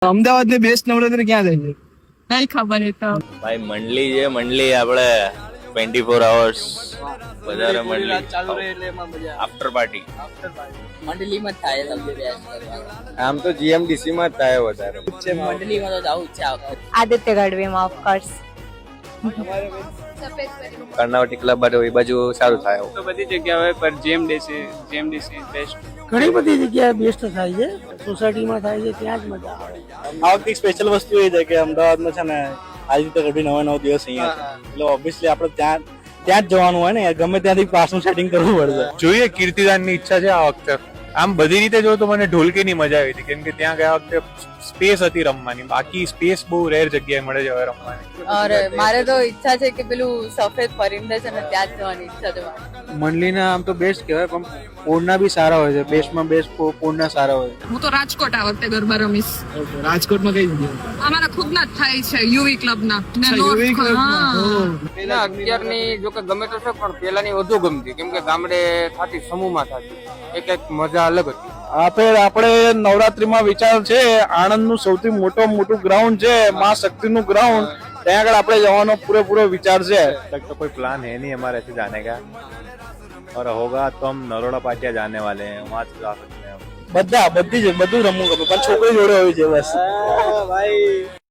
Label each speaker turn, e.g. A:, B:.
A: અમદાવાદ ને બેસ્ટ નવરાત્રી ક્યાં થાય છે?
B: નહીં ખબર એ તો.
C: ભાઈ મંડલી છે, મંડલી આપણે 24 hours વધારે મંડલી
A: ચાલુ રહે એટલે એમાં મજા
C: આફ્ટર પાર્ટી
D: મંડલીમાં થાય સૌથી બેસ્ટ.
C: આમ તો જીએમડીસી માં જ થાય વધારે.
D: મંડલીમાં તો જવું જ છે આ વખતે.
E: આદિત્ય ગઢવીમાં ઓફ કોર્સ.
C: કર્ણાવટી ક્લબ બાજુ એ બાજુ સારું થાય.
A: તો બધી જગ્યાએ પર જીએમડીસી બેસ્ટ.
F: ઘણી બધી જગ્યાએ બેસ્ટ થાય છે, સોસાયટીમાં થાય છે, ત્યાં જ મજા આવે.
G: આ વખતે સ્પેશિયલ વસ્તુ એ છે કે અમદાવાદમાં છે ને આજે તો ગઢવી 9 દિવસ અહીંયા છે, એટલે ઓબ્વિયસલી આપણે ત્યાં જ જવાનું હોય ને, ગમે ત્યાંથી પાસનું સેટિંગ કરવું પડશે.
H: જોઈએ કીર્તિદાનની ઈચ્છા છે આ વખતે. આમ બધી રીતે જો તો મને ઢોલકીની મજા આવી હતી, કેમ કે ત્યાં ગયા વખતે સ્પેસ હતી રમવાની, બાકી સ્પેસ બહુ રેર જગ્યાએ મળે છે હવે રમવાની.
D: અરે મારે તો ઈચ્છા છે કે પેલું સફેદ પરિંદે છે ને ત્યાં જ જવાની ઈચ્છા છે મારી.
G: મંડલીના આમ તો બેસ્ટ કહેવાય, પણ પોળના બી સારા હોય છે. બેસ્ટમાં બેસ્ટ પોળના સારા હોય છે.
B: હું તો રાજકોટ આ વખતે ગરબા રમીશ.
A: રાજકોટમાં કઈ જગ્યાએ?
B: અમારા ખુદના જ થાય છે, યુવી ક્લબના. ને
A: અચ્છા,
B: નોર્થ
A: UV ક્લબમાં.
B: હા.
I: પેલા 11 ની જો કે ગમે તો છે, પણ પેલાની વધુ ગમતી, કેમ કે ગામડે થતી, સમૂહમાં થતી, એક મજા અલગ હતી.
G: આપણે નવરાત્રીમાં વિચાર છે આણંદનું સૌથી મોટું ગ્રાઉન્ડ છે, મા શક્તિનું ગ્રાઉન્ડ, ત્યાં આગળ આપણે જવાનો પૂરેપૂરો વિચાર છે.
H: तक तो कोई प्लान है नहीं हमारे ऐसे जाने का, और होगा तो हम नरोड़ा पाटिया जाने वाले हैं, वहाँ से जा सकते हैं हम.
G: બધું રમવું ગમે, પણ છોકરી જોડે હોય છે બસ. ભાઈ